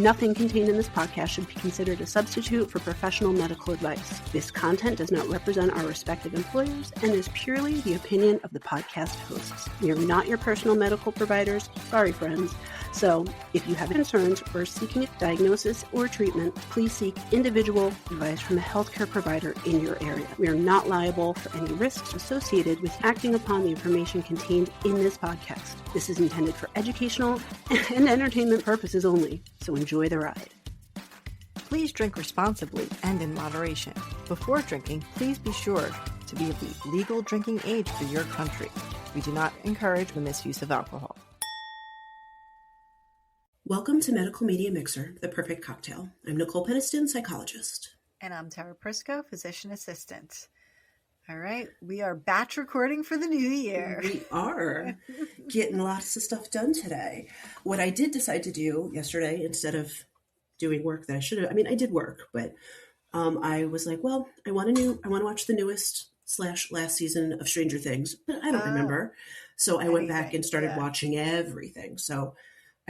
Nothing contained in this podcast should be considered a substitute for professional medical advice. This content does not represent our respective employers and is purely the opinion of the podcast hosts. We are not your personal medical providers. Sorry, friends. So, if you have concerns or are seeking a diagnosis or treatment, please seek individual advice from a healthcare provider in your area. We are not liable for any risks associated with acting upon the information contained in this podcast. This is intended for educational and entertainment purposes only, so enjoy the ride. Please drink responsibly and in moderation. Before drinking, please be sure to be of the legal drinking age for your country. We do not encourage the misuse of alcohol. Welcome to Medical Media Mixer, the perfect cocktail. I'm Nicole Peniston, psychologist. And I'm Tara Prisco, physician assistant. All right, we are batch recording for the new year. We are getting lots of stuff done today. What I did decide to do yesterday, instead of doing work that I should have, I did work, but I was like, well, I want to watch the newest / last season of Stranger Things, but I don't remember. So I went back and started watching everything. So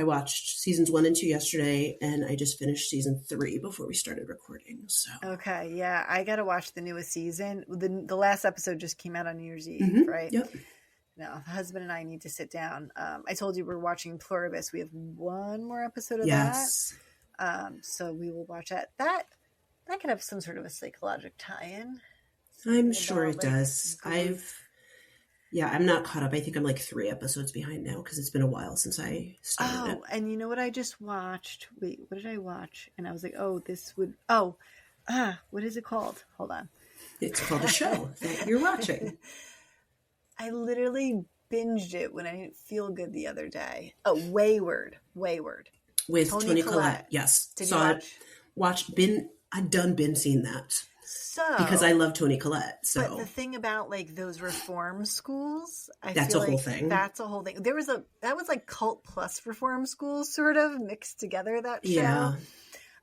I watched seasons 1 and 2 yesterday, and I just finished season 3 before we started recording. So okay, yeah, I got to watch the newest season. The last episode just came out on New Year's Eve, right? Yep. No, the husband and I need to sit down. I told you we're watching Pluribus. We have one more episode of that. So we will watch that. That could have some sort of a psychological tie-in. I'm sure it does. I'm not caught up. I think I'm like 3 episodes behind now because it's been a while since I started it. And you know what I just watched? Wait, what did I watch? And I was like, what is it called? Hold on. It's called a show that you're watching. I literally binged it when I didn't feel good the other day. Oh, Wayward. With Toni Collette. Yes. Did you watch? I've been seeing that. So, because I love Toni Collette. So, but the thing about like those reform schools, that's a whole thing. That's a whole thing. That was like cult plus reform schools sort of mixed together, that show. Yeah.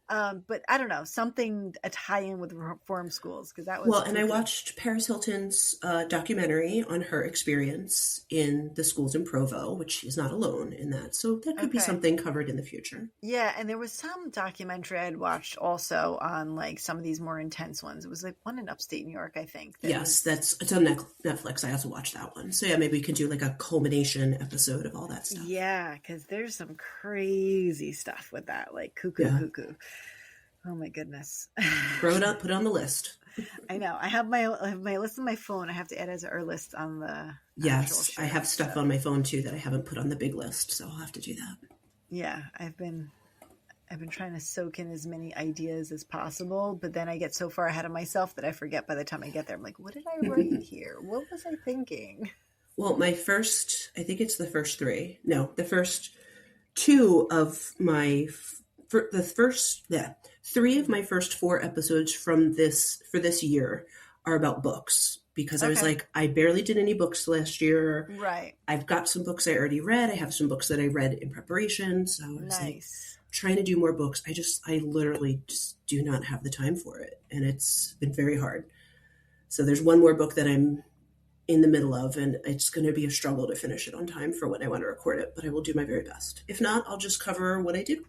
But I don't know, a tie-in with reform schools, because that was well. And I watched Paris Hilton's documentary on her experience in the schools in Provo, which she's not alone in that. So that could be something covered in the future. Yeah, and there was some documentary I'd watched also on like some of these more intense ones. It was like one in upstate New York, I think. It's on Netflix. I also watched that one. So yeah, maybe we could do like a culmination episode of all that stuff. Yeah, because there's some crazy stuff with that, like cuckoo. Oh my goodness. Throw it up, put it on the list. I know. I have my list on my phone. I have to add as our list on the Yes, I have stuff on my phone too that I haven't put on the big list, so I'll have to do that. Yeah, I've been trying to soak in as many ideas as possible, but then I get so far ahead of myself that I forget by the time I get there. I'm like, what did I write here? What was I thinking? Well, I think it's the first 3. No, the first 2 of my the first 3 of my first 4 episodes for this year are about books, because I was like, I barely did any books last year. Right. I've got some books I already read. I have some books that I read in preparation. So I was like trying to do more books. I literally just do not have the time for it. And it's been very hard. So there's one more book that I'm in the middle of, and it's going to be a struggle to finish it on time for when I want to record it, but I will do my very best. If not, I'll just cover what I did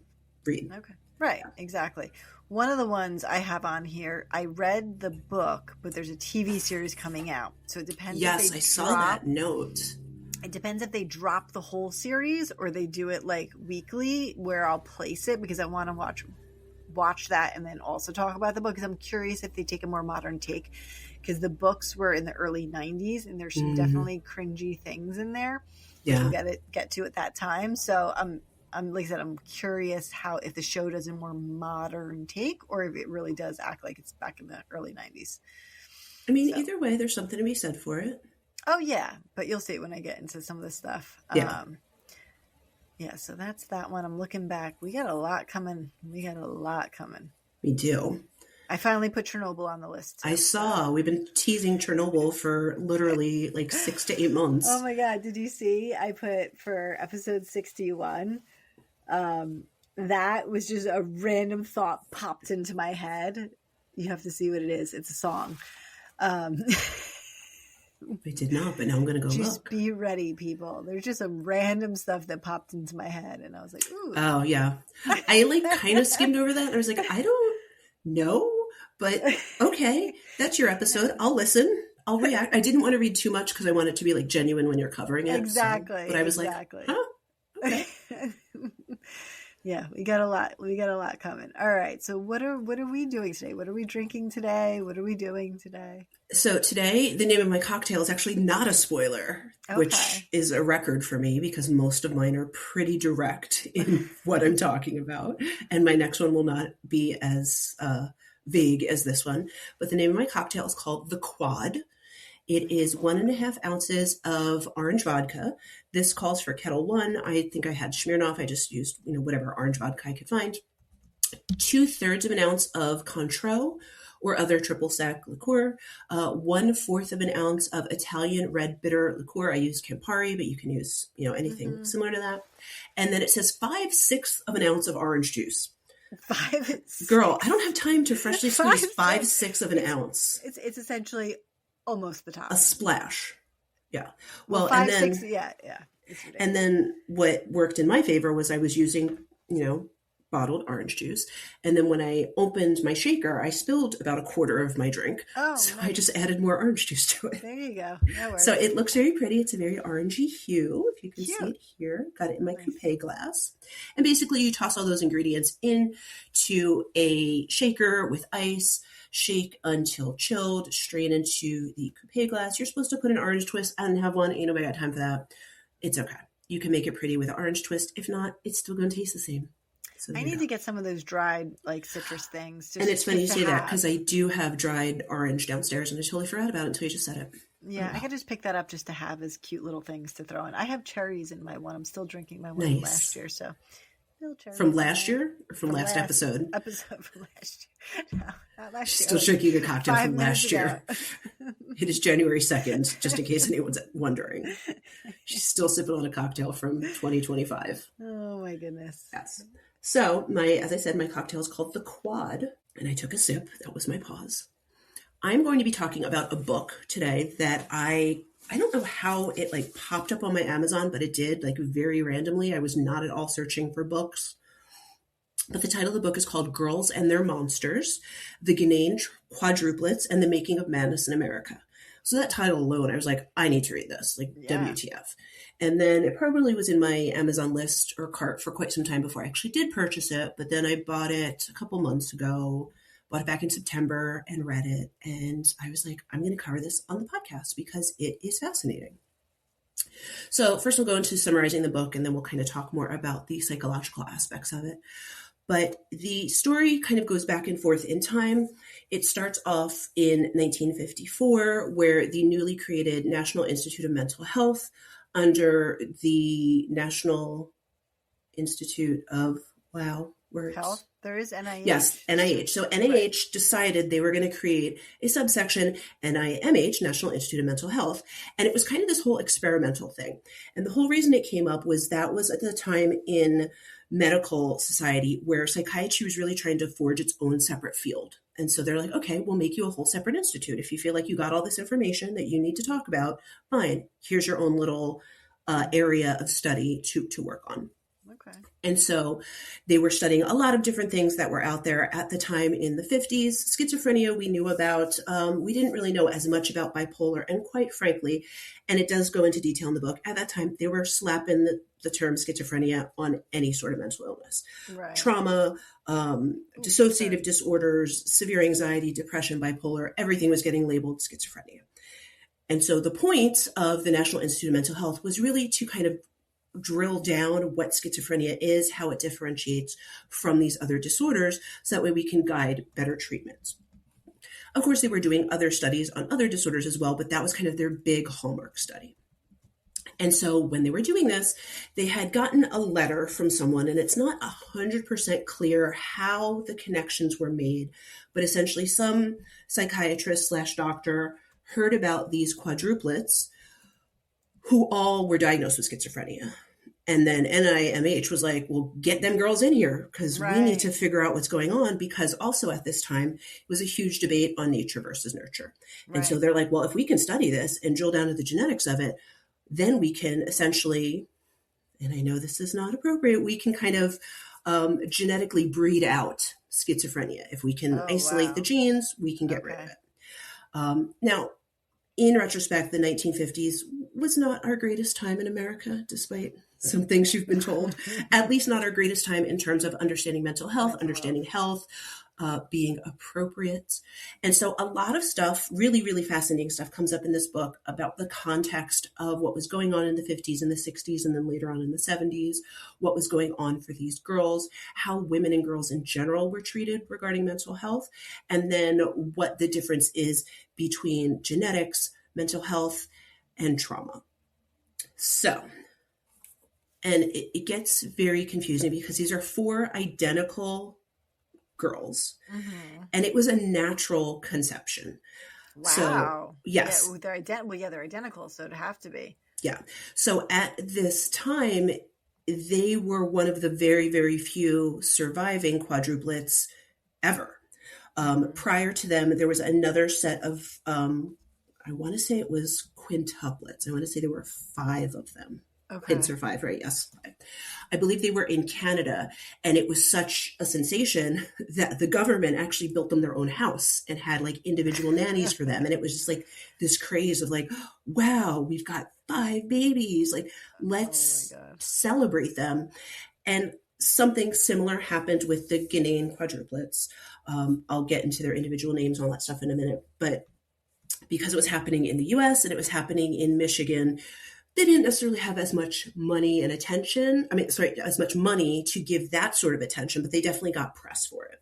read. Okay. Right. Exactly. One of the ones I have on here, I read the book, but there's a TV series coming out. So it depends. Yes, I saw that note. It depends if they drop the whole series or they do it like weekly, where I'll place it, because I want to watch that and then also talk about the book, because I'm curious if they take a more modern take, because the books were in the early 90s and there's some definitely cringy things in there. Yeah. We'll get to at that time. So I'm like I said, I'm curious if the show does a more modern take or if it really does act like it's back in the early 90s. Either way, there's something to be said for it. Oh, yeah. But you'll see when I get into some of this stuff. Yeah. So that's that one. I'm looking back. We got a lot coming. We do. I finally put Chernobyl on the list. I saw. We've been teasing Chernobyl for literally like 6 to 8 months. Oh, my God. Did you see? I put for episode 61. That was just a random thought popped into my head. You have to see what it is. It's a song. I did not, but now I'm going to go Just look. be ready, people. There's just some random stuff that popped into my head, and I was like, ooh. Oh, yeah. I like kind of skimmed over that. And I was like, I don't know, but okay, that's your episode. I'll listen. I'll react. I didn't want to read too much because I want it to be like genuine when you're covering it. Exactly. So, but I was exactly. like, huh? Okay. Yeah, we got a lot. We got a lot coming. All right. So what are we doing today? What are we drinking today? What are we doing today? So today, the name of my cocktail is actually not a spoiler, Okay. which is a record for me because most of mine are pretty direct in what I'm talking about. And my next one will not be as vague as this one. But the name of my cocktail is called the Quad. It is 1.5 ounces of orange vodka. This calls for Kettle One. I think I had Smirnoff. I just used, whatever orange vodka I could find. 2/3 of an ounce of Cointreau or other triple sec liqueur. 1/4 of an ounce of Italian red bitter liqueur. I use Campari, but you can use, anything similar to that. And then it says 5/6 of an ounce of orange juice. 5/6. Girl, I don't have time to freshly squeeze 5/6 of an ounce. It's essentially almost the top. A splash. Yeah. Well, 5, and then 6, yeah. And then what worked in my favor was I was using, bottled orange juice. And then when I opened my shaker, I spilled about 1/4 of my drink. Oh, so nice. I just added more orange juice to it. There you go. So it looks very pretty. It's a very orangey hue, if you can Cute. see it here. Got it in my Nice. coupe glass. And basically you toss all those ingredients into a shaker with ice, shake until chilled, strain into the coupe glass. You're supposed to put an orange twist. I don't have one. Ain't nobody got time for that. It's okay. You can make it pretty with an orange twist. If not, it's still going to taste the same. So I need to get some of those dried citrus things. And it's funny you say that because I do have dried orange downstairs and I totally forgot about it until you just said it. Yeah, I could just pick that up just to have as cute little things to throw in. I have cherries in my one. I'm still drinking my one from last year. So still cherries. From last year or from last episode? Episode from last year. No, not last year. Still drinking a cocktail from last year. Ago. It is January 2nd, just in case anyone's wondering. She's still sipping on a cocktail from 2025. Oh my goodness. Yes. So as I said, my cocktail is called the Quad, and I took a sip. That was my pause. I'm going to be talking about a book today that I don't know how it popped up on my Amazon, but it did very randomly. I was not at all searching for books. But the title of the book is called Girls and Their Monsters, The Ghanaian Quadruplets and the Making of Madness in America. So that title alone, I was like, I need to read this, WTF. And then it probably was in my Amazon list or cart for quite some time before I actually did purchase it. But then I bought it a couple months ago, bought it back in September and read it. And I was like, I'm going to cover this on the podcast because it is fascinating. So first we'll go into summarizing the book and then we'll kind of talk more about the psychological aspects of it. But the story kind of goes back and forth in time. It starts off in 1954, where the newly created National Institute of Mental Health under the National Institute of, Health? There is NIH. Yes, NIH. So NIH decided they were going to create a subsection, NIMH, National Institute of Mental Health. And it was kind of this whole experimental thing. And the whole reason it came up was that was at the time in medical society where psychiatry was really trying to forge its own separate field. And so they're like, okay, we'll make you a whole separate institute. If you feel like you got all this information that you need to talk about, fine, here's your own little area of study to work on. Okay. And so they were studying a lot of different things that were out there at the time in the 50s. Schizophrenia we knew about. We didn't really know as much about bipolar. And quite frankly, and it does go into detail in the book, at that time they were slapping the term schizophrenia on any sort of mental illness. Right. Trauma, dissociative disorders, severe anxiety, depression, bipolar, everything was getting labeled schizophrenia. And so the point of the National Institute of Mental Health was really to kind of drill down what schizophrenia is, how it differentiates from these other disorders, so that way we can guide better treatments. Of course, they were doing other studies on other disorders as well, but that was kind of their big hallmark study. And so when they were doing this, they had gotten a letter from someone, and it's not 100% clear how the connections were made, but essentially some psychiatrist / doctor heard about these quadruplets who all were diagnosed with schizophrenia. And then NIMH was like, well, get them girls in here because we need to Right. figure out what's going on, because also at this time, it was a huge debate on nature versus nurture. And so Right. they're like, well, if we can study this and drill down to the genetics of it, then we can essentially, and I know this is not appropriate, we can kind of genetically breed out schizophrenia. If we can Oh, isolate the wow. genes, we can get rid of Okay. it. Now, in retrospect, the 1950s was not our greatest time in America, despite some things you've been told. At least not our greatest time in terms of understanding mental health, understanding health, being appropriate. And so a lot of stuff, really, really fascinating stuff comes up in this book about the context of what was going on in the 50s and the 60s, and then later on in the 70s, what was going on for these girls, how women and girls in general were treated regarding mental health, and then what the difference is between genetics, mental health, and trauma. So, and it gets very confusing because these are 4 identical girls, and it was a natural conception. Wow. So, yes. Yeah, they're identical, so it'd have to be. Yeah. So at this time, they were one of the very, very few surviving quadruplets ever. Prior to them, there was another set of, I want to say it was quintuplets. I want to say there were 5 of them. Okay. Quints are 5, right? Yes. 5. I believe they were in Canada, and it was such a sensation that the government actually built them their own house and had like individual nannies for them. And it was just like this craze of like, wow, we've got 5 babies. Like, let's celebrate them. And something similar happened with the Ghanaian quadruplets. I'll get into their individual names and all that stuff in a minute. But because it was happening in the US and it was happening in Michigan, they didn't necessarily have as much money and attention. As much money to give that sort of attention, but they definitely got press for it.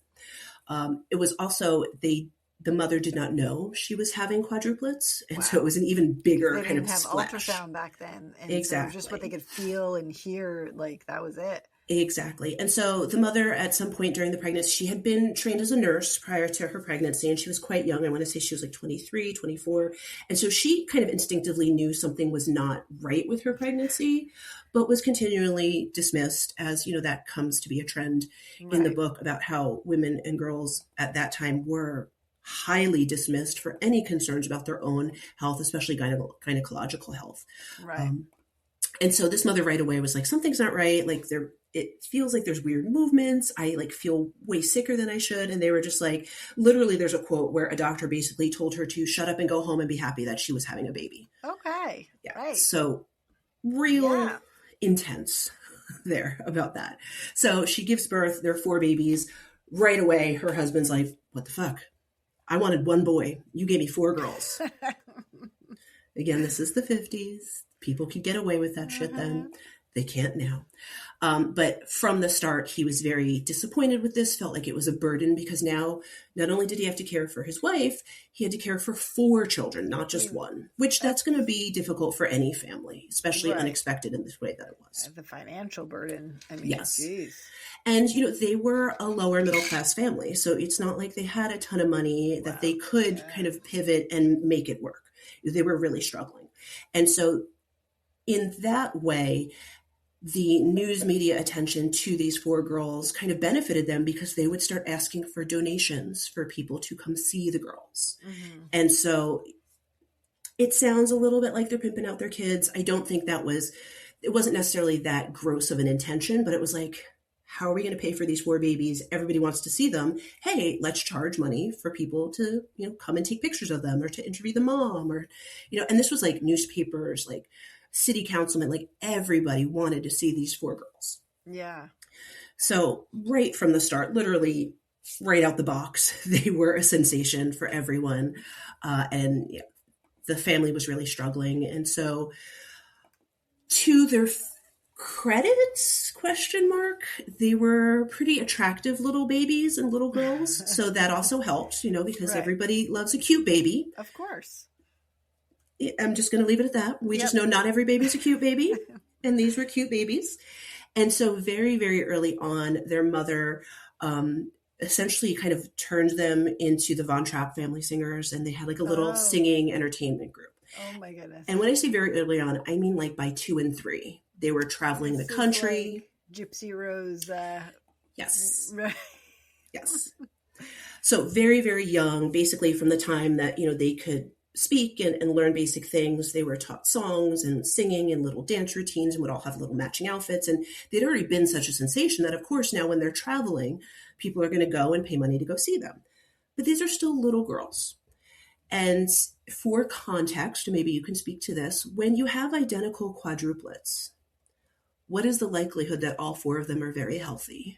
It was also, the mother did not know she was having quadruplets. And so it was an even bigger kind of splash. They didn't have ultrasound back then. And exactly. So just what they could feel and hear, like that was it. Exactly. And so the mother, at some point during the pregnancy, she had been trained as a nurse prior to her pregnancy, and she was quite young. I want to say she was like 23, 24. And so she kind of instinctively knew something was not right with her pregnancy, but was continually dismissed, as, that comes to be a trend in the book about how women and girls at that time were highly dismissed for any concerns about their own health, especially gynecological health. Right. And so this mother right away was like, something's not right. Like it feels like there's weird movements. I like feel way sicker than I should. And they were just like, literally, there's a quote where a doctor basically told her to shut up and go home and be happy that she was having a baby. Okay. Yeah. Right. So real intense there about that. So she gives birth. There are 4 babies. Right away, her husband's like, what the fuck? I wanted 1 boy. You gave me 4 girls. Again, this is the 50s. People could get away with that shit then. They can't now. But from the start, he was very disappointed with this, felt like it was a burden, because now not only did he have to care for his wife, he had to care for 4 children, not just 1, which that's going to be difficult for any family, especially unexpected in this way that it was. The financial burden. I mean, yes. Geez. And, they were a lower middle class family. So it's not like they had a ton of money that they could kind of pivot and make it work. They were really struggling. And so in that way, the news media attention to these 4 girls kind of benefited them, because they would start asking for donations for people to come see the girls. And so it sounds a little bit like they're pimping out their kids. I don't think it wasn't necessarily that gross of an intention, but it was like, how are we going to pay for these 4 babies? Everybody wants to see them. Hey, let's charge money for people to, come and take pictures of them, or to interview the mom, or, and this was like newspapers, like city councilmen, like everybody wanted to see these 4 girls. Yeah. So right from the start, literally right out the box, they were a sensation for everyone. And the family was really struggling. And so to their credits, ? They were pretty attractive little babies and little girls. So that also helped, because everybody loves a cute baby. Of course. I'm just going to leave it at that. We just know not every baby's a cute baby. And these were cute babies. And so very, very early on, their mother essentially kind of turned them into the Von Trapp family singers. And they had like a little singing entertainment group. Oh my goodness. And when I say very early on, I mean like by 2 and 3. They were traveling the This is country. like Gypsy Rose. Yes. Right. Yes. So very, very young, basically from the time that, they could speak and learn basic things. They were taught songs and singing and little dance routines and would all have little matching outfits. And they'd already been such a sensation that, of course, now when they're traveling, people are going to go and pay money to go see them. But these are still little girls. And for context, maybe you can speak to this, when you have identical quadruplets, what is the likelihood that all four of them are very healthy?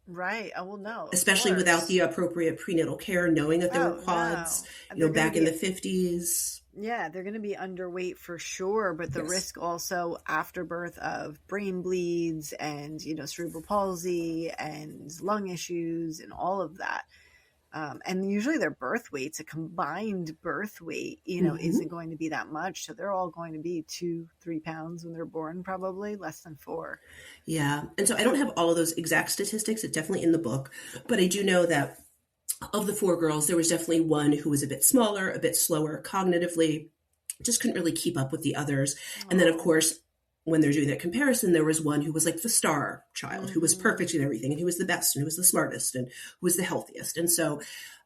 Right. Oh, well, no. Especially without the appropriate prenatal care, knowing that there were quads, no. Back in the 50s. Yeah, they're going to be underweight for sure, but the risk also after birth of brain bleeds and, cerebral palsy and lung issues and all of that. And usually their birth weights, a combined birth weight, isn't going to be that much. So they're all going to be 2-3 pounds when they're born, probably less than 4. Yeah. And so I don't have all of those exact statistics. It's definitely in the book, but I do know that of the 4 girls, there was definitely one who was a bit smaller, a bit slower cognitively, just couldn't really keep up with the others. And then, of course, when they're doing that comparison, there was one who was like the star child, who was perfect in everything, and who was the best, and who was the smartest, and who was the healthiest. And so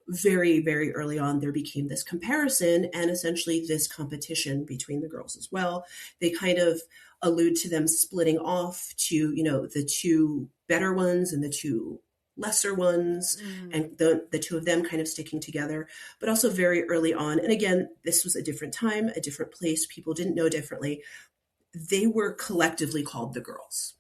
very, very early on, there became this comparison and essentially this competition between the girls as well. They kind of allude to them splitting off to, the 2 better ones and the 2 lesser ones, and the 2 of them kind of sticking together, but also very early on. And again, this was a different time, a different place. People didn't know differently. They were collectively called the girls.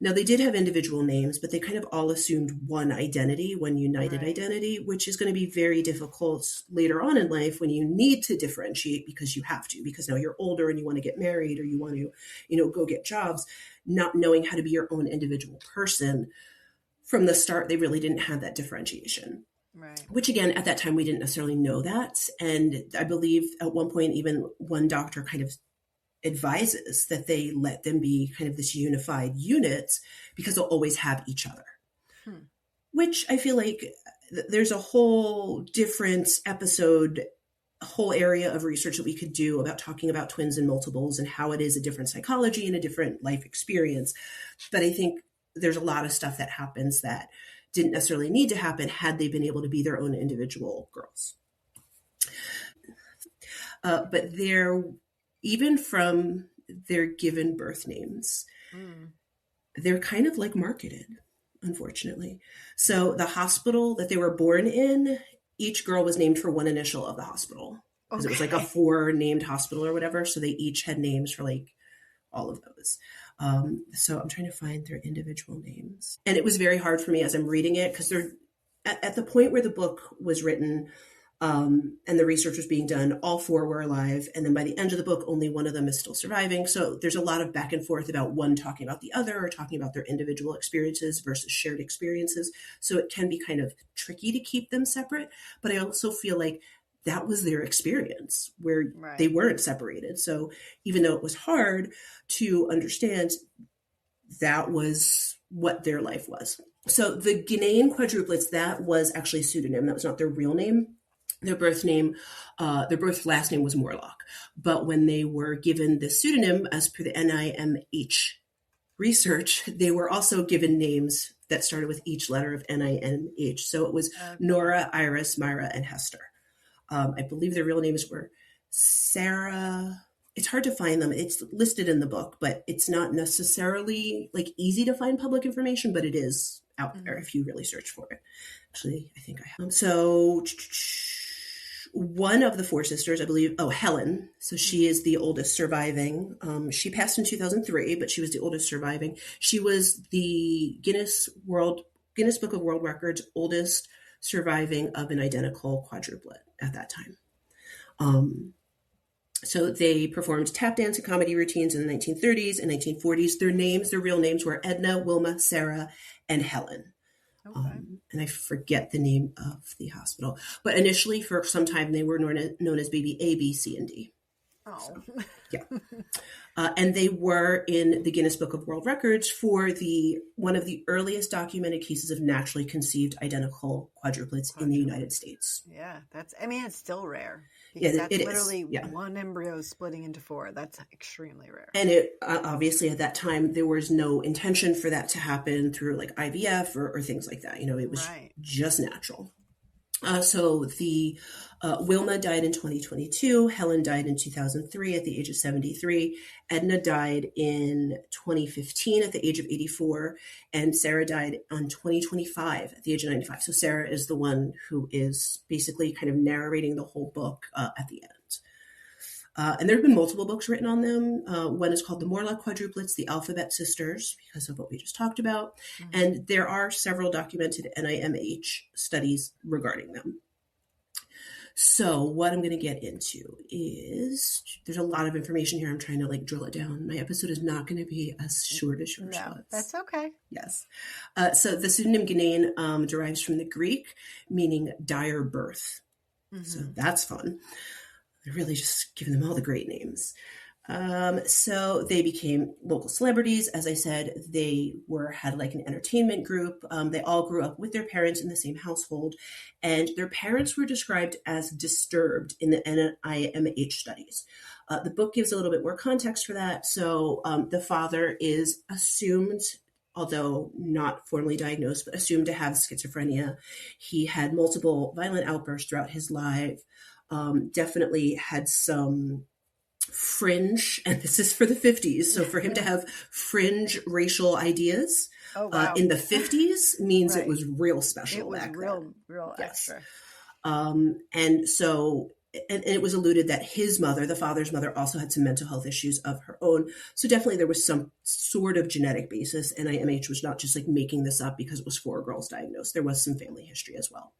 Now, they did have individual names, but they kind of all assumed one identity, one united identity, which is going to be very difficult later on in life when you need to differentiate because you have to, because now you're older and you want to get married or you want to, go get jobs, not knowing how to be your own individual person. From the start, they really didn't have that differentiation. Right. Which again, at that time, we didn't necessarily know that. And I believe at one point, even one doctor kind of advises that they let them be kind of this unified unit because they'll always have each other. Which I feel like there's a whole different episode, a whole area of research that we could do about talking about twins and multiples and how it is a different psychology and a different life experience. But I think there's a lot of stuff that happens that didn't necessarily need to happen had they been able to be their own individual girls. But even from their given birth names, they're kind of like marketed, unfortunately. So the hospital that they were born in, each girl was named for one initial of the hospital. Because it was like a 4-named hospital or whatever. So they each had names for like all of those. So I'm trying to find their individual names. And it was very hard for me as I'm reading it because they're at the point where the book was written, and the research was being done, all 4 were alive. And then by the end of the book, only one of them is still surviving. So there's a lot of back and forth about one talking about the other or talking about their individual experiences versus shared experiences. So it can be kind of tricky to keep them separate. But I also feel like that was their experience where they weren't separated. So even though it was hard to understand, that was what their life was. So the Ghanaian quadruplets, that was actually a pseudonym. That was not their real name. Their birth last name was Morlock. But when they were given the pseudonym, as per the NIMH research, they were also given names that started with each letter of NIMH. So it was Nora, Iris, Myra, and Hester. I believe their real names were Sarah. It's hard to find them. It's listed in the book, but it's not necessarily like easy to find public information, but it is out there if you really search for it. Actually, I think I have. So one of the 4 sisters, I believe, Helen. So she is the oldest surviving. She passed in 2003, but she was the oldest surviving. She was the Guinness Book of World Records oldest surviving of an identical quadruplet at that time. So they performed tap dance and comedy routines in the 1930s and 1940s. Their real names were Edna, Wilma, Sarah, and Helen. And I forget the name of the hospital. But initially, for some time, they were known as baby A, B, C, and D. So, yeah. And they were in the Guinness Book of World Records for one of the earliest documented cases of naturally conceived identical quadruplets in the United States. Yeah, it's still rare. Because Yeah, that's it is. literally Yeah. one embryo splitting into 4. That's extremely rare. And it obviously at that time, there was no intention for that to happen through like IVF or things like that. It was just natural. So the Wilma died in 2022. Helen died in 2003 at the age of 73. Edna died in 2015 at the age of 84. And Sarah died on 2025 at the age of 95. So Sarah is the one who is basically kind of narrating the whole book at the end. And there have been multiple books written on them. One is called The Morlock Quadruplets, The Alphabet Sisters, because of what we just talked about. Mm-hmm. And there are several documented NIMH studies regarding them. So what I'm going to get into is, there's a lot of information here. I'm trying to like drill it down. My episode is not going to be as short as yours. No, that's okay. Yes. So the pseudonym Ghislaine derives from the Greek, meaning dire birth. Mm-hmm. So that's fun. They're really just giving them all the great names. So they became local celebrities. As I said, they had like an entertainment group. They all grew up with their parents in the same household, and their parents were described as disturbed in the NIMH studies. The book gives a little bit more context for that. So the father is assumed, although not formally diagnosed, but assumed to have schizophrenia. He had multiple violent outbursts throughout his life. Definitely had some fringe, and this is for the 50s. So for him to have fringe racial ideas in the 50s means it was real special. It was back real, then. Real Yes. extra. And so, and it was alluded that his mother, the father's mother, also had some mental health issues of her own. So definitely there was some sort of genetic basis. And NIMH was not just like making this up because it was 4 girls diagnosed. There was some family history as well.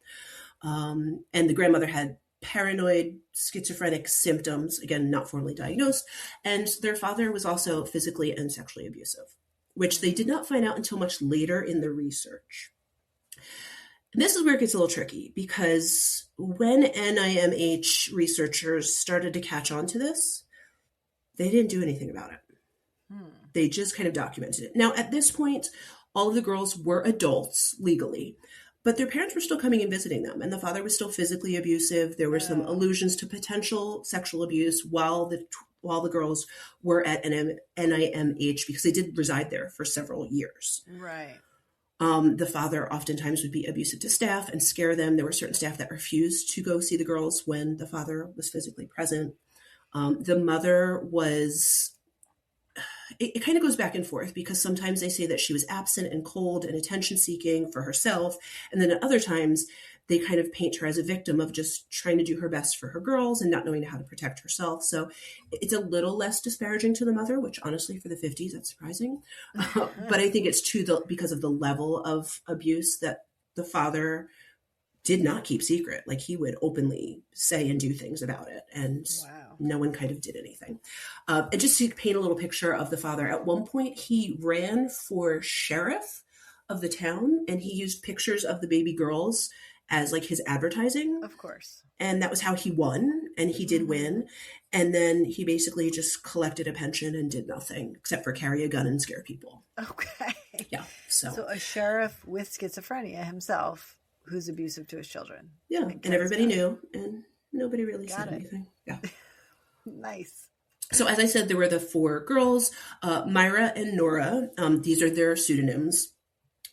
And the grandmother had paranoid schizophrenic symptoms, again, not formally diagnosed. And their father was also physically and sexually abusive, which they did not find out until much later in the research. And this is where it gets a little tricky, because when NIMH researchers started to catch on to this, they didn't do anything about it. They just kind of documented it. Now, at this point, all of the girls were adults legally, but their parents were still coming and visiting them, and the father was still physically abusive. There were some allusions to potential sexual abuse while the girls were at NIMH, because they did reside there for several years. Right. The father oftentimes would be abusive to staff and scare them. There were certain staff that refused to go see the girls when the father was physically present. The mother was... It kind of goes back and forth, because sometimes they say that she was absent and cold and attention seeking for herself. And then at other times they kind of paint her as a victim of just trying to do her best for her girls and not knowing how to protect herself. So it's a little less disparaging to the mother, which honestly for the 50s, that's surprising. But I think it's because of the level of abuse that the father did not keep secret. Like, he would openly say and do things about it. And no one kind of did anything. And just to paint a little picture of the father, at one point he ran for sheriff of the town, and he used pictures of the baby girls as like his advertising. Of course. And that was how he won, and he did win. And then he basically just collected a pension and did nothing except for carry a gun and scare people. Okay. Yeah. So a sheriff with schizophrenia himself, who's abusive to his children. Yeah. And everybody knew, and nobody really said anything. Yeah. Nice. So as I said, there were the 4 girls, Myra and Nora. These are their pseudonyms,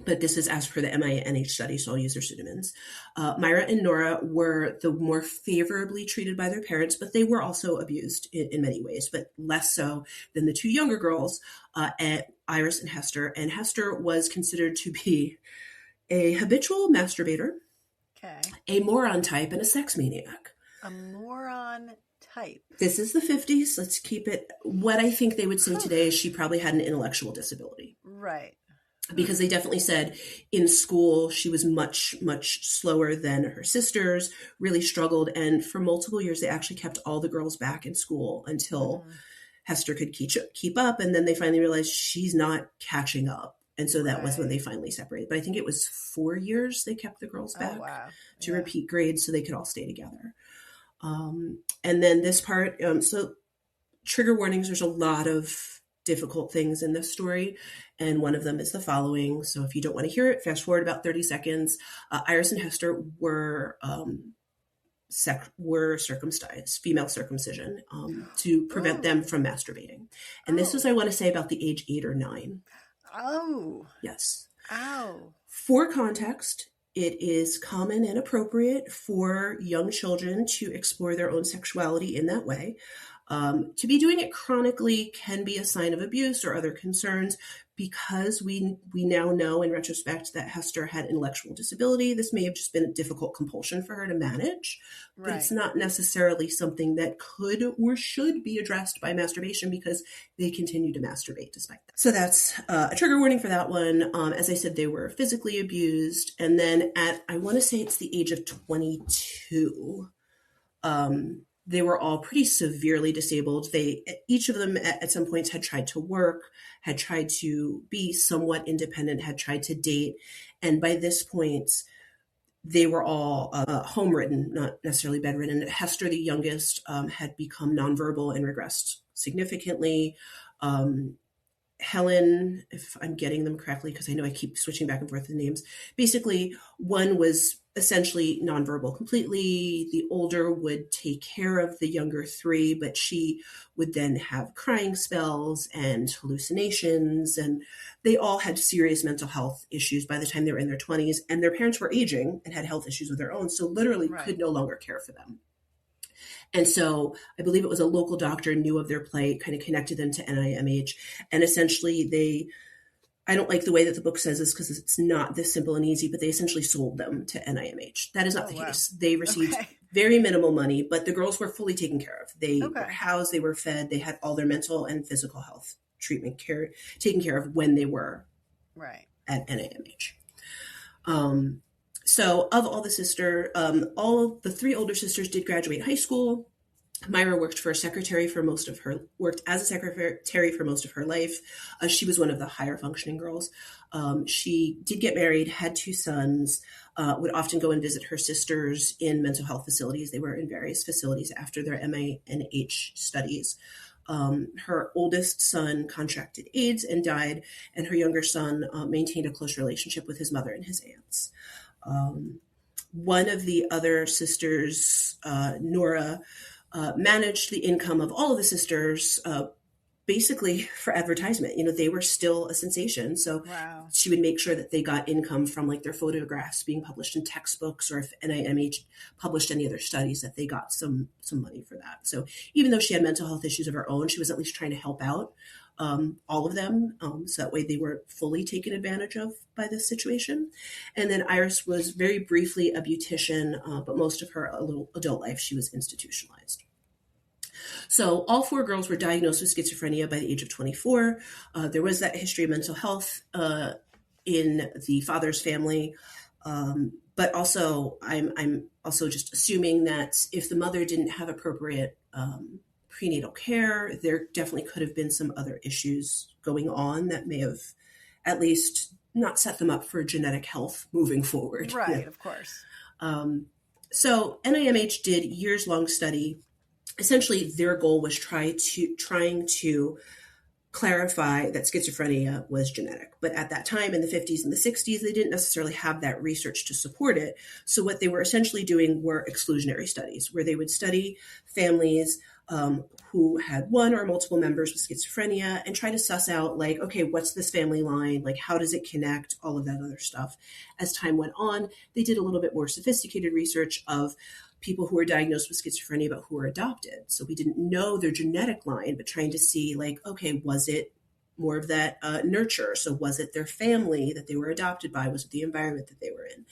but this is as per the NIMH study, so I'll use their pseudonyms. Myra and Nora were the more favorably treated by their parents, but they were also abused in many ways, but less so than the 2 younger girls, Iris and Hester. And Hester was considered to be a habitual masturbator, a moron type, and a sex maniac. A moron type. This is the 50s. Let's keep it. What I think they would say today is she probably had an intellectual disability. Right. Because they definitely said in school she was much, much slower than her sisters, really struggled. And for multiple years, they actually kept all the girls back in school until Hester could keep up. And then they finally realized she's not catching up. And so that was when they finally separated. But I think it was 4 years they kept the girls back to repeat grades so they could all stay together. And then this part, so trigger warnings, there's a lot of difficult things in this story. And one of them is the following. So if you don't want to hear it, fast forward about 30 seconds. Iris and Hester were were circumcised, female circumcision, to prevent them from masturbating. And this was, I want to say, about the age 8 or 9. Oh. Yes. Ow. For context, it is common and appropriate for young children to explore their own sexuality in that way. To be doing it chronically can be a sign of abuse or other concerns. Because we now know in retrospect that Hester had intellectual disability, this may have just been a difficult compulsion for her to manage, but it's not necessarily something that could or should be addressed by masturbation because they continue to masturbate despite that. So that's a trigger warning for that one. As I said, they were physically abused. And then at, I want to say it's the age of 22, they were all pretty severely disabled. Each of them at some points had tried to work, had tried to be somewhat independent, had tried to date. And by this point, they were all home-ridden, not necessarily bedridden. Hester, the youngest, had become nonverbal and regressed significantly. Helen, if I'm getting them correctly, because I know I keep switching back and forth the names, basically one was essentially nonverbal completely. The older would take care of the younger 3, but she would then have crying spells and hallucinations, and they all had serious mental health issues by the time they were in their 20s, and their parents were aging and had health issues of their own, so literally could no longer care for them. And so I believe it was a local doctor knew of their plight, kind of connected them to NIMH. And essentially I don't like the way that the book says this because it's not this simple and easy, but they essentially sold them to NIMH. That is not the case. They received very minimal money, but the girls were fully taken care of. They were housed, they were fed, they had all their mental and physical health treatment taken care of when they were at NIMH. So of all the sisters, all the 3 older sisters did graduate high school. Myra worked as a secretary for most of her life. She was one of the higher functioning girls. She did get married, had 2 sons, would often go and visit her sisters in mental health facilities. They were in various facilities after their MANH studies. Her oldest son contracted AIDS and died, and her younger son maintained a close relationship with his mother and his aunts. One of the other sisters, Nora, managed the income of all of the sisters basically for advertisement. You know, they were still a sensation. So she would make sure that they got income from like their photographs being published in textbooks, or if NIMH published any other studies, that they got some money for that. So even though she had mental health issues of her own, she was at least trying to help out all of them. So that way they weren't fully taken advantage of by this situation. And then Iris was very briefly a beautician, but most of her adult life, she was institutionalized. So all 4 girls were diagnosed with schizophrenia by the age of 24. There was that history of mental health in the father's family. But also, I'm also just assuming that if the mother didn't have appropriate prenatal care, there definitely could have been some other issues going on that may have at least not set them up for genetic health moving forward. Right, of course. So NIMH did years-long study. Essentially, their goal was trying to clarify that schizophrenia was genetic. But at that time, in the 50s and the 60s, they didn't necessarily have that research to support it. So what they were essentially doing were exclusionary studies, where they would study families who had one or multiple members with schizophrenia and try to suss out, like, okay, what's this family line? Like, how does it connect? All of that other stuff. As time went on, they did a little bit more sophisticated research of people who were diagnosed with schizophrenia, but who were adopted. So we didn't know their genetic line, but trying to see, like, okay, was it more of that nurture? So was it their family that they were adopted by? Was it the environment that they were in?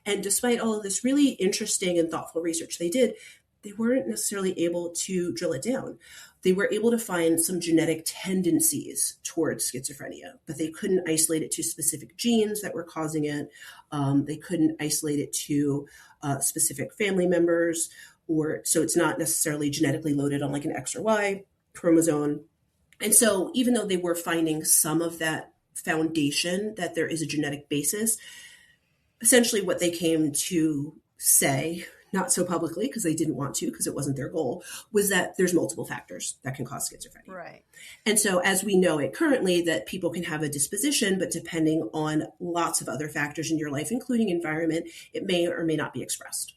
And despite all of this really interesting and thoughtful research they did, they weren't necessarily able to drill it down. They were able to find some genetic tendencies towards schizophrenia, but they couldn't isolate it to specific genes that were causing it. They couldn't isolate it to specific family members, so it's not necessarily genetically loaded on like an X or Y chromosome. And so even though they were finding some of that foundation that there is a genetic basis, essentially what they came to say, not so publicly because they didn't want to, because it wasn't their goal, was that there's multiple factors that can cause schizophrenia. Right. And so as we know it currently, that people can have a disposition, but depending on lots of other factors in your life, including environment, it may or may not be expressed.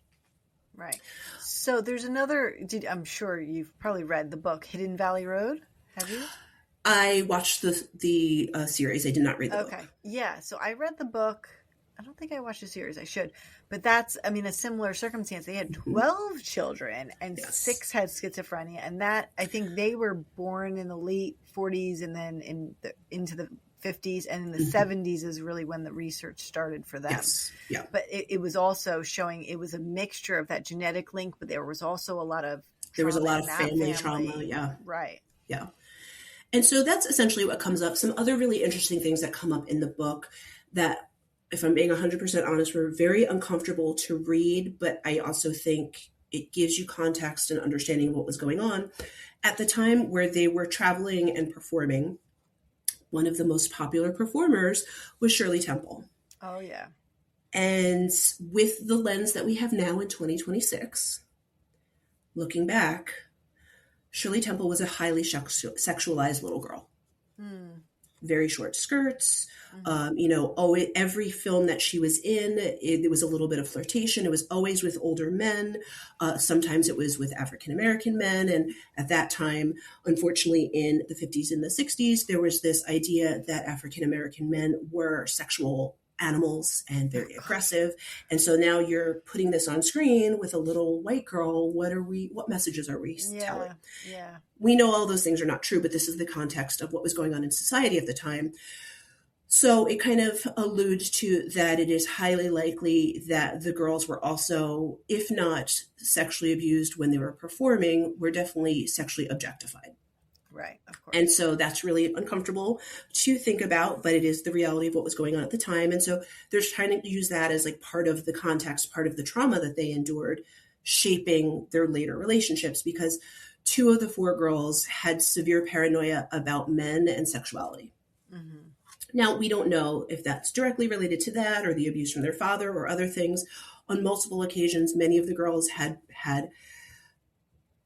Right. So there's another, I'm sure you've probably read the book Hidden Valley Road. Have you? I watched the series. I did not read the book. Okay. Yeah. So I read the book. I don't think I watched the series. I should. But that's, I mean, a similar circumstance. They had 12 children and Yes. 6 had schizophrenia. And that, I think they were born in the late 40s and then into the 50s. And in the 70s is really when the research started for them. Yes. Yeah. But it was also showing it was a mixture of that genetic link, but there was also a lot of family trauma. Yeah. Right. Yeah. And so that's essentially what comes up. Some other really interesting things that come up in the book that, if I'm being 100% honest, were very uncomfortable to read, but I also think it gives you context and understanding of what was going on. At the time where they were traveling and performing, one of the most popular performers was Shirley Temple. Oh, yeah. And with the lens that we have now in 2026, looking back, Shirley Temple was a highly sexualized little girl. Very short skirts. Every film that she was in, it was a little bit of flirtation. It was always with older men. Sometimes it was with African-American men. And at that time, unfortunately, in the 50s and the 60s, there was this idea that African-American men were sexual animals and very aggressive. And so now you're putting this on screen with a little white girl. What messages are we telling? Yeah. We know all those things are not true, but this is the context of what was going on in society at the time. So it kind of alludes to that it is highly likely that the girls were also, if not sexually abused when they were performing, were definitely sexually objectified. Right, of course. And so that's really uncomfortable to think about, but it is the reality of what was going on at the time. And so they're trying to use that as like part of the context, part of the trauma that they endured, shaping their later relationships, because 2 of the 4 girls had severe paranoia about men and sexuality. Now, we don't know if that's directly related to that or the abuse from their father or other things. On multiple occasions, many of the girls had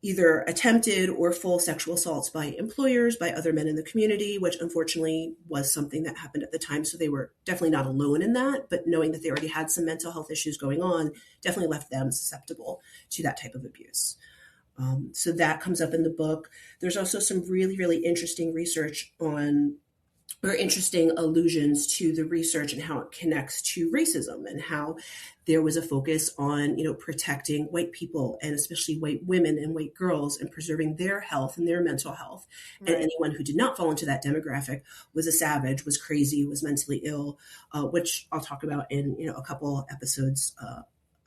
either attempted or full sexual assaults by employers, by other men in the community, which unfortunately was something that happened at the time. So they were definitely not alone in that, but knowing that they already had some mental health issues going on definitely left them susceptible to that type of abuse. So that comes up in the book. There's also some really, really interesting research interesting allusions to the research and how it connects to racism and how there was a focus on, protecting white people and especially white women and white girls and preserving their health and their mental health. Right. And anyone who did not fall into that demographic was a savage, was crazy, was mentally ill, which I'll talk about in, a couple episodes.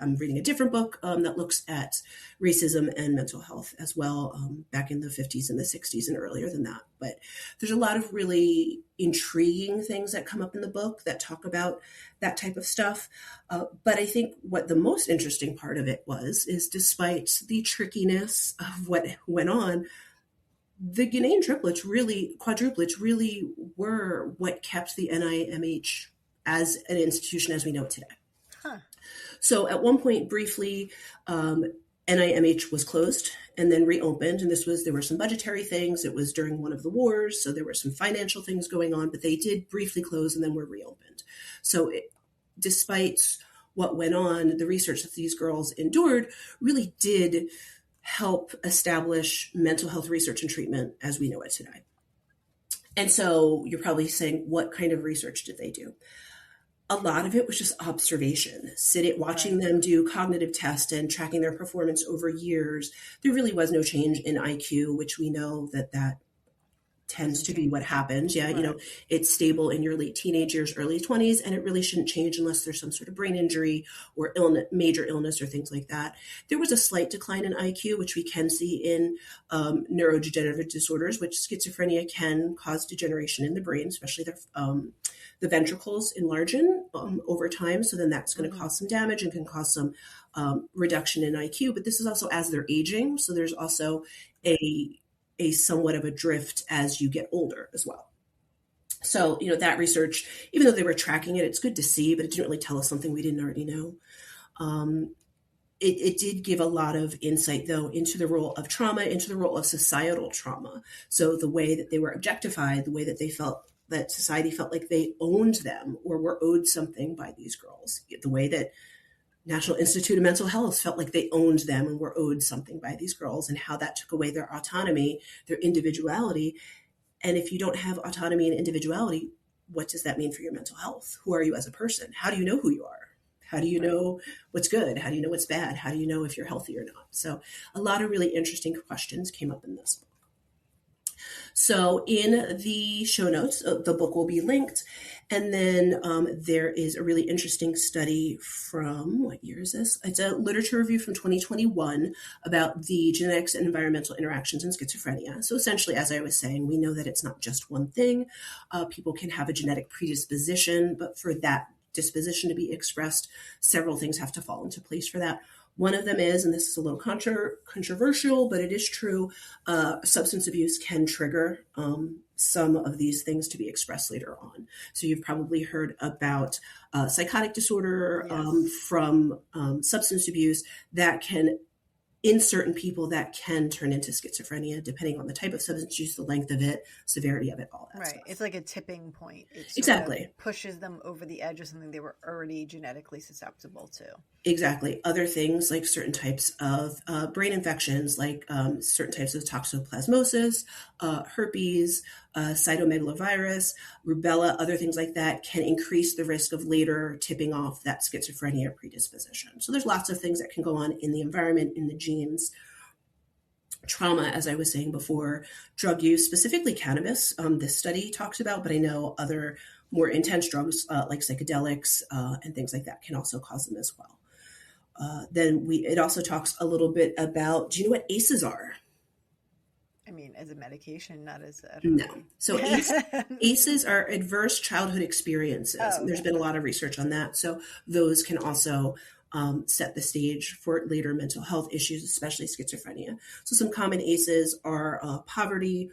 I'm reading a different book that looks at racism and mental health as well, back in the 50s and the 60s and earlier than that. But there's a lot of really intriguing things that come up in the book that talk about that type of stuff. But I think what the most interesting part of it is despite the trickiness of what went on, the Ghanaian quadruplets really were what kept the NIMH as an institution as we know it today. Huh. So at one point, briefly, NIMH was closed and then reopened. And there were some budgetary things. It was during one of the wars. So there were some financial things going on, but they did briefly close and then were reopened. So despite what went on, the research that these girls endured really did help establish mental health research and treatment as we know it today. And so you're probably saying, what kind of research did they do? A lot of it was just observation, watching them do cognitive tests and tracking their performance over years. There really was no change in IQ, which we know that tends to be what happens. Yeah, right. It's stable in your late teenage years, early 20s, and it really shouldn't change unless there's some sort of brain injury or major illness or things like that. There was a slight decline in IQ, which we can see in neurodegenerative disorders, which schizophrenia can cause degeneration in the brain, especially the ventricles enlargen over time. So then that's going to cause some damage and can cause some reduction in IQ. But this is also as they're aging. So there's also a somewhat of a drift as you get older as well. So, that research, even though they were tracking it, it's good to see, but it didn't really tell us something we didn't already know. It did give a lot of insight, though, into the role of trauma, into the role of societal trauma. So the way that they were objectified, the way that they felt that society felt like they owned them or were owed something by these girls, the way that National Institute of Mental Health felt like they owned them and were owed something by these girls, and how that took away their autonomy, their individuality. And if you don't have autonomy and individuality, what does that mean for your mental health? Who are you as a person? How do you know who you are? How do you know what's good? How do you know what's bad? How do you know if you're healthy or not? So a lot of really interesting questions came up in this book. So in the show notes, the book will be linked. And then there is a really interesting study from, what year is this? It's a literature review from 2021 about the genetics and environmental interactions in schizophrenia. So essentially, as I was saying, we know that it's not just one thing. People can have a genetic predisposition, but for that disposition to be expressed, several things have to fall into place for that. One of them is, and this is a little controversial, but it is true, substance abuse can trigger some of these things to be expressed later on. So you've probably heard about psychotic disorder from substance abuse that can, in certain people, that can turn into schizophrenia, depending on the type of substance use, the length of it, severity of it, all that stuff. It's like a tipping point. It exactly pushes them over the edge of something they were already genetically susceptible to. Exactly. Other things like certain types of brain infections, like certain types of toxoplasmosis, herpes, cytomegalovirus, rubella, other things like that can increase the risk of later tipping off that schizophrenia predisposition. So there's lots of things that can go on in the environment, in the genes. Trauma, as I was saying before, drug use, specifically cannabis, this study talks about, but I know other more intense drugs like psychedelics and things like that can also cause them as well. Then it also talks a little bit about, do you know what ACEs are? I mean, as a medication, not as a... No. So ACEs are adverse childhood experiences. And there's been a lot of research on that. So those can also set the stage for later mental health issues, especially schizophrenia. So some common ACEs are poverty,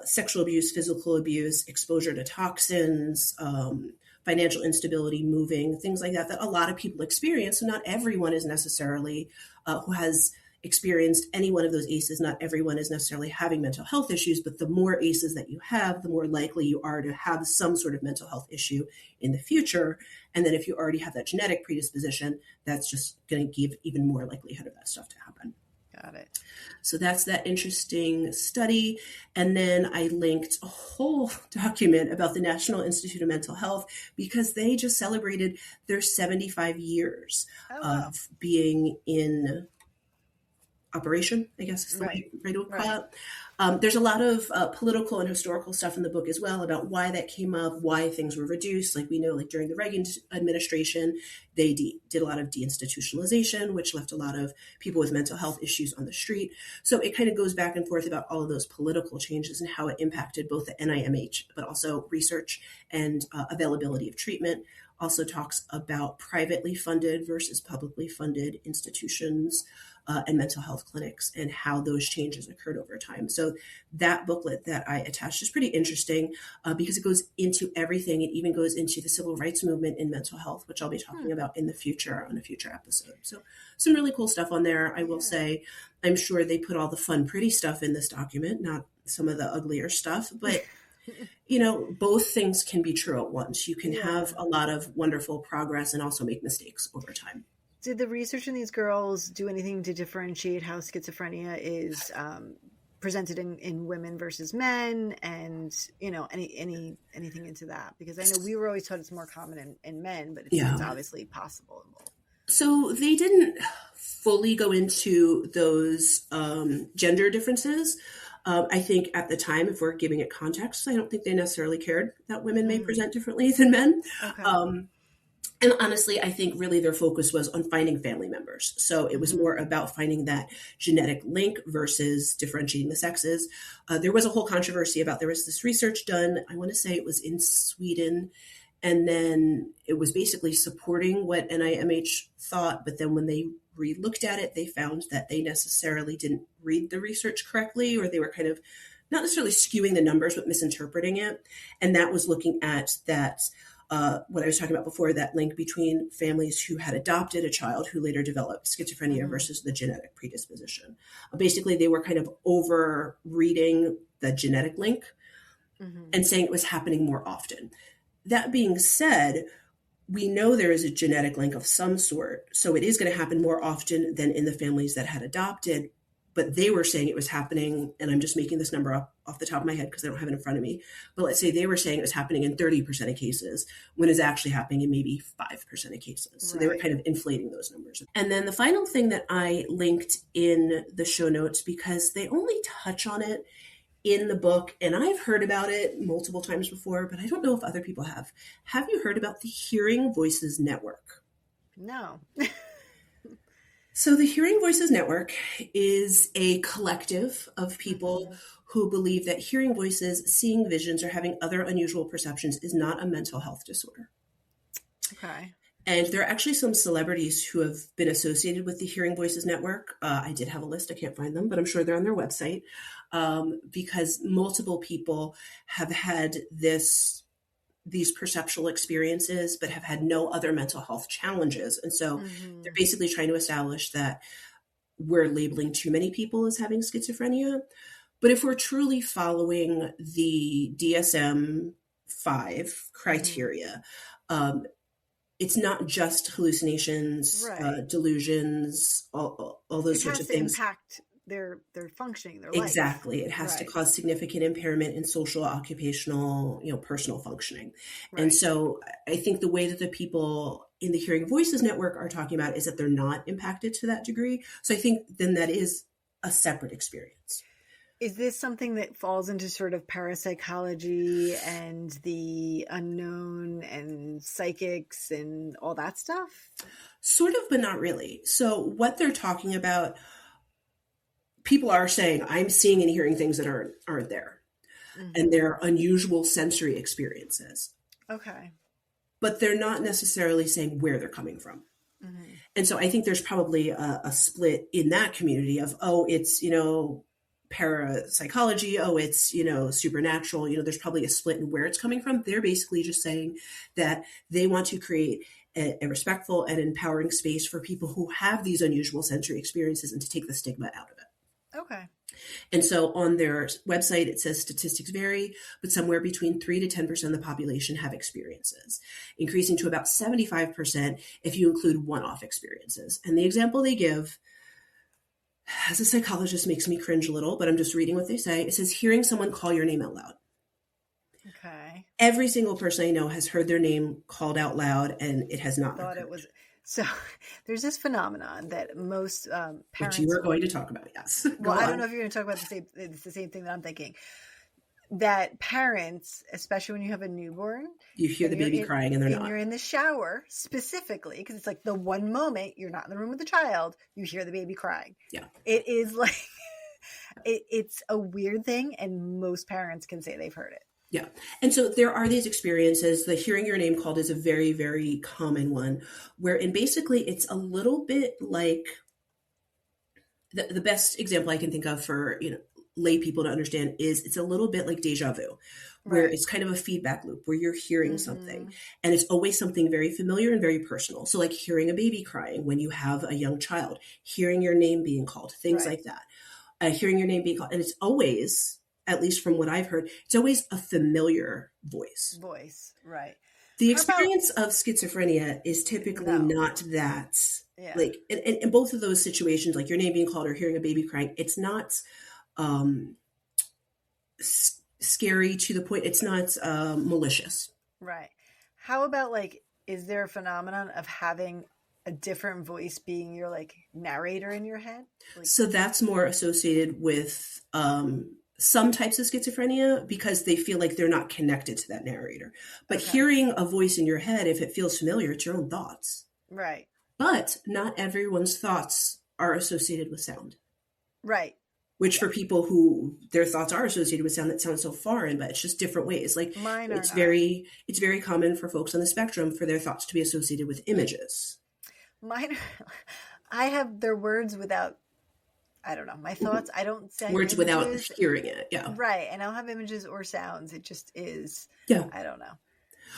sexual abuse, physical abuse, exposure to toxins, financial instability, moving, things like that a lot of people experience. So not everyone is necessarily who has experienced any one of those ACEs, not everyone is necessarily having mental health issues, but the more ACEs that you have, the more likely you are to have some sort of mental health issue in the future. And then if you already have that genetic predisposition, that's just going to give even more likelihood of that stuff to happen. Got it. So that's that interesting study. And then I linked a whole document about the National Institute of Mental Health because they just celebrated their 75 years of being in operation, I guess is the right way to call it. There's a lot of political and historical stuff in the book as well about why that came up, why things were reduced. Like we know, like during the Reagan administration, they did a lot of deinstitutionalization, which left a lot of people with mental health issues on the street. So it kind of goes back and forth about all of those political changes and how it impacted both the NIMH, but also research and availability of treatment. Also talks about privately funded versus publicly funded institutions and mental health clinics and how those changes occurred over time. So that booklet that I attached is pretty interesting because it goes into everything. It even goes into the civil rights movement in mental health, which I'll be talking about in the future on a future episode. So some really cool stuff on there. I will say, I'm sure they put all the fun, pretty stuff in this document, not some of the uglier stuff, but you know, both things can be true at once. You can have a lot of wonderful progress and also make mistakes over time. Did the research in these girls do anything to differentiate how schizophrenia is presented in women versus men, and you know, anything into that? Because I know we were always taught it's more common in men, but it's obviously possible in both. So they didn't fully go into those gender differences. I think at the time, if we're giving it context, I don't think they necessarily cared that women may present differently than men. Okay. And honestly, I think really their focus was on finding family members. So it was more about finding that genetic link versus differentiating the sexes. There was a whole controversy about, there was this research done, I want to say it was in Sweden, and then it was basically supporting what NIMH thought. But then when they re-looked at it, they found that they necessarily didn't read the research correctly, or they were kind of not necessarily skewing the numbers, but misinterpreting it. And that was looking at that, what I was talking about before, that link between families who had adopted a child who later developed schizophrenia versus the genetic predisposition. Basically, they were kind of over reading the genetic link and saying it was happening more often. That being said, we know there is a genetic link of some sort. So it is going to happen more often than in the families that had adopted. But they were saying it was happening, and I'm just making this number up off the top of my head because I don't have it in front of me. But let's say they were saying it was happening in 30% of cases when it's actually happening in maybe 5% of cases. So they were kind of inflating those numbers. And then the final thing that I linked in the show notes, because they only touch on it in the book, and I've heard about it multiple times before, but I don't know if other people have. Have you heard about the Hearing Voices Network? No. So the Hearing Voices Network is a collective of people who believe that hearing voices, seeing visions, or having other unusual perceptions is not a mental health disorder. Okay. And there are actually some celebrities who have been associated with the Hearing Voices Network. I did have a list. I can't find them, but I'm sure they're on their website, because multiple people have had these perceptual experiences, but have had no other mental health challenges. And so they're basically trying to establish that we're labeling too many people as having schizophrenia. But if we're truly following the DSM-5 criteria, it's not just hallucinations, delusions, all those sorts of things. Impact their functioning, their Exactly. life. It has to cause significant impairment in social, occupational, personal functioning. And so I think the way that the people in the Hearing Voices Network are talking about is that they're not impacted to that degree. So I think then that is a separate experience. Is this something that falls into sort of parapsychology and the unknown and psychics and all that stuff? Sort of, but not really. So what they're talking about, people are saying, I'm seeing and hearing things that aren't there. And they're unusual sensory experiences. Okay. But they're not necessarily saying where they're coming from. And so I think there's probably a split in that community of, it's, parapsychology, it's, supernatural, there's probably a split in where it's coming from. They're basically just saying that they want to create a respectful and empowering space for people who have these unusual sensory experiences and to take the stigma out of it. Okay. And so on their website, it says statistics vary, but somewhere between 3 to 10% of the population have experiences, increasing to about 75% if you include one-off experiences. And the example they give, as a psychologist, makes me cringe a little, but I'm just reading what they say. It says, hearing someone call your name out loud. Okay. Every single person I know has heard their name called out loud, and it has not occurred. So there's this phenomenon that most parents... Which you were going to talk about, yes. Well, I don't know if you're going to talk about it's the same thing that I'm thinking. That parents, especially when you have a newborn... You hear the baby crying and they're not. You're in the shower specifically, because it's like the one moment you're not in the room with the child, you hear the baby crying. Yeah. It is like... it's a weird thing, and most parents can say they've heard it. Yeah. And so there are these experiences. The hearing your name called is a very, very common one, wherein basically it's a little bit like the best example I can think of for, lay people to understand is it's a little bit like deja vu, where it's kind of a feedback loop where you're hearing something, and it's always something very familiar and very personal. So like hearing a baby crying when you have a young child, hearing your name being called, things like that, hearing your name being called. And it's always, at least from what I've heard, it's always a familiar voice. Right. The experience of schizophrenia is typically not that, like, in both of those situations, like your name being called or hearing a baby crying, it's not scary to the point, it's not malicious. Right. How about, like, is there a phenomenon of having a different voice being your, like, narrator in your head? Like, so that's more associated with some types of schizophrenia, because they feel like they're not connected to that narrator. But hearing a voice in your head, if it feels familiar, it's your own thoughts. Right. But not everyone's thoughts are associated with sound. Right. Which for people who their thoughts are associated with sound, that sounds so foreign, but it's just different ways. Like mine are it's very common for folks on the spectrum for their thoughts to be associated with images. I have their words without, I don't know, my thoughts. I don't say words images without hearing it. Yeah. Right. And I don't have images or sounds. It just is. Yeah. I don't know.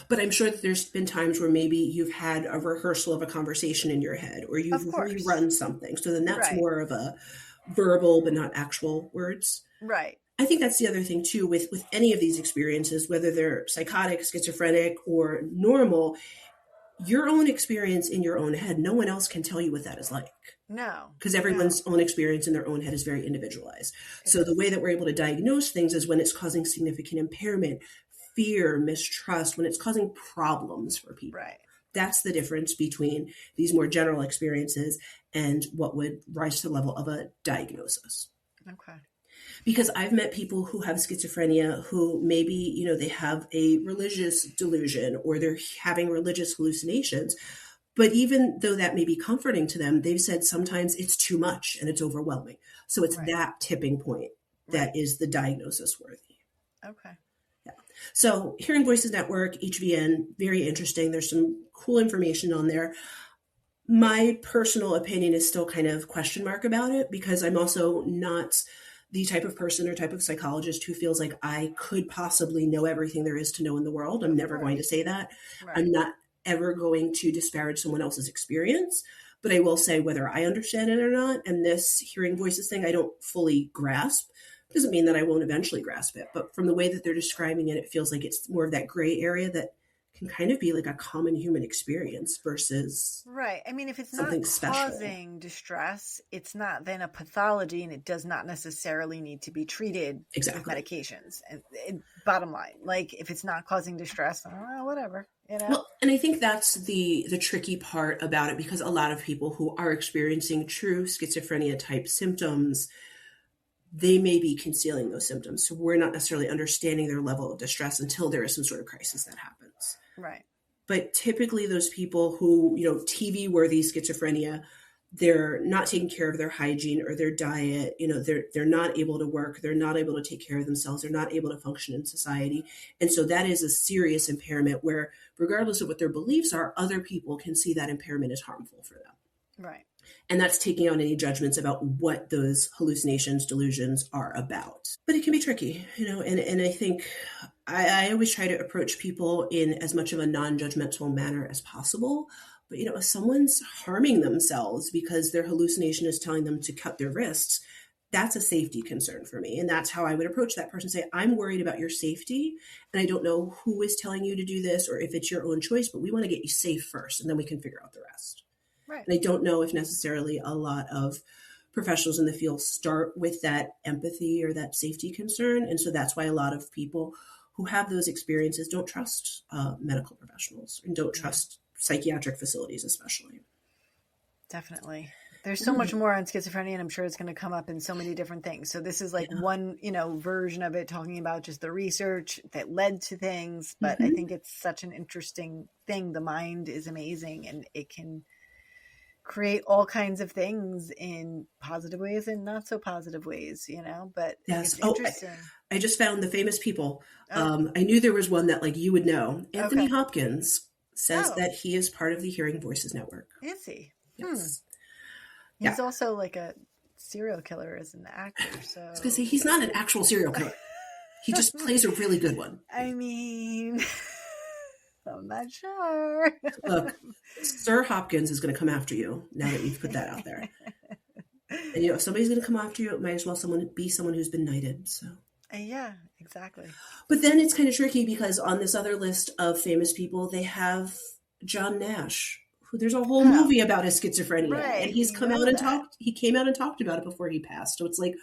But I'm sure that there's been times where maybe you've had a rehearsal of a conversation in your head, or you've rerun something. So then that's more of a verbal, but not actual words. Right. I think that's the other thing too, with any of these experiences, whether they're psychotic, schizophrenic, or normal, your own experience in your own head, no one else can tell you what that is like. No. Because everyone's own experience in their own head is very individualized. So the way that we're able to diagnose things is when it's causing significant impairment, fear, mistrust, when it's causing problems for people. Right. That's the difference between these more general experiences and what would rise to the level of a diagnosis. Okay. Because I've met people who have schizophrenia who maybe, you know, they have a religious delusion or they're having religious hallucinations. But even though that may be comforting to them, they've said sometimes it's too much and it's overwhelming. So it's that tipping point that is the diagnosis worthy. Okay. Yeah. So Hearing Voices Network, HVN, very interesting. There's some cool information on there. My personal opinion is still kind of question mark about it because I'm also not the type of person or type of psychologist who feels like I could possibly know everything there is to know in the world. I'm never going to say that. Right. I'm not ever going to disparage someone else's experience, but I will say whether I understand it or not. And this hearing voices thing, I don't fully grasp. Doesn't mean that I won't eventually grasp it, but from the way that they're describing it, it feels like it's more of that gray area that can kind of be like a common human experience versus right. I mean, if it's not something special. causing distress, it's not then a pathology, and it does not necessarily need to be treated with medications. And bottom line, like if it's not causing distress, whatever. You know? Well, and I think that's the tricky part about it, because a lot of people who are experiencing true schizophrenia type symptoms, they may be concealing those symptoms. So we're not necessarily understanding their level of distress until there is some sort of crisis that happens. Right. But typically those people who, you know, TV worthy schizophrenia, they're not taking care of their hygiene or their diet. You know, they're not able to work. They're not able to take care of themselves. They're not able to function in society. And so that is a serious impairment where regardless of what their beliefs are, other people can see that impairment is harmful for them. Right. And that's taking out any judgments about what those hallucinations, delusions are about. But it can be tricky, you know, and I think I always try to approach people in as much of a non-judgmental manner as possible. But, you know, if someone's harming themselves because their hallucination is telling them to cut their wrists, that's a safety concern for me. And that's how I would approach that person. Say, I'm worried about your safety. And I don't know who is telling you to do this or if it's your own choice, but we want to get you safe first. And then we can figure out the rest. Right. And I don't know if necessarily a lot of professionals in the field start with that empathy or that safety concern. And so that's why a lot of people who have those experiences don't trust medical professionals and don't trust psychiatric facilities, especially. Definitely. There's so much more on schizophrenia, and I'm sure it's going to come up in so many different things. So this is like one, you know, version of it, talking about just the research that led to things. But I think it's such an interesting thing. The mind is amazing, and it can create all kinds of things in positive ways and not so positive ways, you know, but yes. It's interesting. I just found the famous people. I knew there was one that like you would know. Anthony Hopkins says that he is part of the Hearing Voices Network. Is he? Yes. He's also like a serial killer as an actor. So I was going to say, he's not an actual serial killer. He just plays a really good one. I mean, I'm not sure. Look, Sir Hopkins is going to come after you now that you've put that out there. And, you know, if somebody's going to come after you, it might as well be someone who's been knighted. So. Yeah, exactly. But then it's kind of tricky because on this other list of famous people, they have John Nash, who there's a whole movie about his schizophrenia. Right, and he's come out and talked. He came out and talked about it before he passed. So it's like,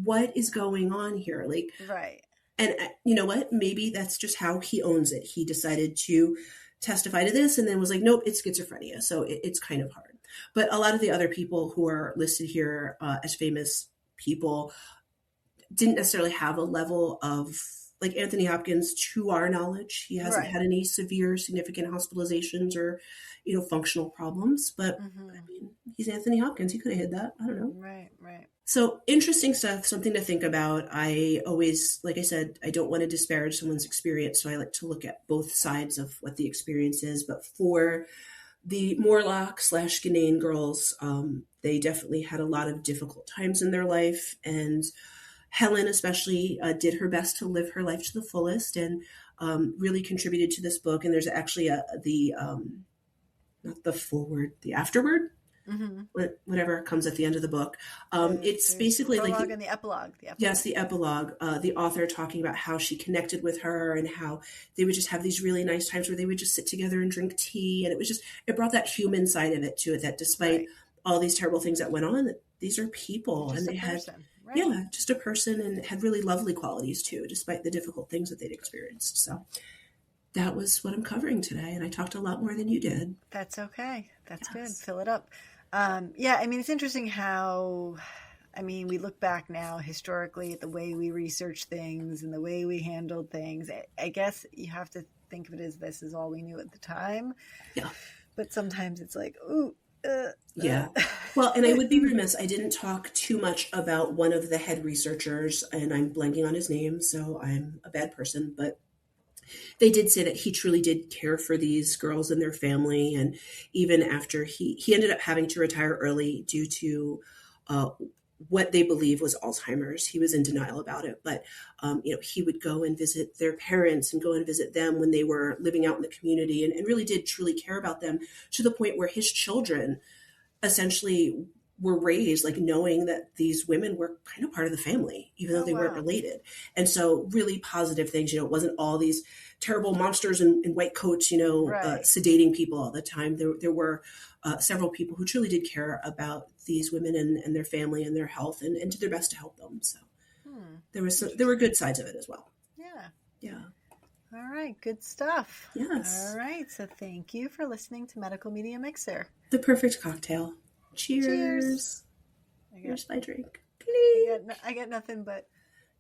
what is going on here? Like, right. And you know what? Maybe that's just how he owns it. He decided to testify to this and then was like, nope, it's schizophrenia. So it's kind of hard. But a lot of the other people who are listed here as famous people didn't necessarily have a level of, like Anthony Hopkins, to our knowledge, he hasn't had any severe, significant hospitalizations or, you know, functional problems. But I mean, he's Anthony Hopkins. He could have hid that. I don't know. Right, right. So interesting stuff, something to think about. I always, like I said, I don't want to disparage someone's experience. So I like to look at both sides of what the experience is. But for the Morlock/Ghanaian girls, they definitely had a lot of difficult times in their life. And Helen especially did her best to live her life to the fullest and really contributed to this book. And there's actually not the foreword, the afterword. whatever comes at the end of the book. It's basically prologue like and the epilogue. Yes, the epilogue. The author talking about how she connected with her and how they would just have these really nice times where they would just sit together and drink tea, and it brought that human side of it to it. That despite all these terrible things that went on, that these are people, Just and they had just a person, and had really lovely qualities too, despite the difficult things that they'd experienced. So that was what I'm covering today, and I talked a lot more than you did. That's okay. That's good. Fill it up. I mean, it's interesting how, we look back now historically at the way we research things and the way we handled things. I guess you have to think of it as this is all we knew at the time. Yeah. But sometimes it's like, ooh. Yeah. Well, and I would be remiss. I didn't talk too much about one of the head researchers, and I'm blanking on his name, so I'm a bad person, but they did say that he truly did care for these girls and their family. And even after he ended up having to retire early due to what they believe was Alzheimer's. He was in denial about it. But, he would go and visit their parents and go and visit them when they were living out in the community, and really did truly care about them, to the point where his children essentially were raised like knowing that these women were kind of part of the family, even though they weren't related. And so really positive things, it wasn't all these terrible monsters in white coats, sedating people all the time. There were several people who truly did care about these women and their family and their health, and did their best to help them. So there were good sides of it as well. Yeah. All right. Good stuff. Yes. All right. So thank you for listening to Medical Media Mixer. The perfect cocktail. Cheers. Here's my drink. I got nothing but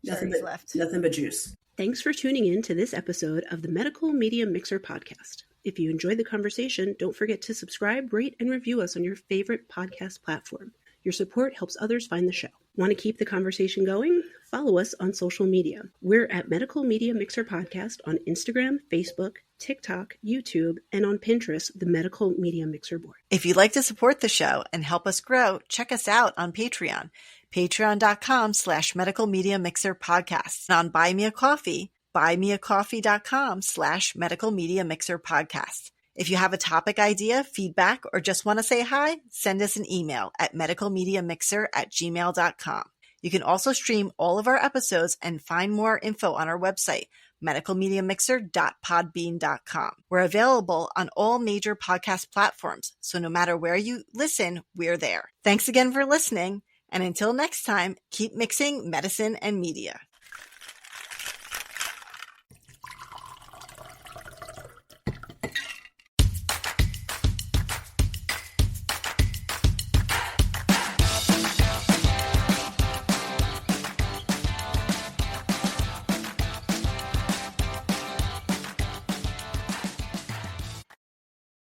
left. Nothing but juice. Thanks for tuning in to this episode of the Medical Media Mixer podcast. If you enjoyed the conversation, don't forget to subscribe, rate, and review us on your favorite podcast platform. Your support helps others find the show. Want to keep the conversation going? Follow us on social media. We're at Medical Media Mixer Podcast on Instagram, Facebook, TikTok, YouTube, and on Pinterest, the Medical Media Mixer board. If you'd like to support the show and help us grow, check us out on Patreon. Patreon.com/Medical Media Mixer Podcast. And on Buy Me a Coffee, buymeacoffee.com/Medical Media Mixer Podcast. If you have a topic idea, feedback, or just want to say hi, send us an email at medicalmediamixer@gmail.com. You can also stream all of our episodes and find more info on our website, medicalmediamixer.podbean.com. We're available on all major podcast platforms, so no matter where you listen, we're there. Thanks again for listening, and until next time, keep mixing medicine and media.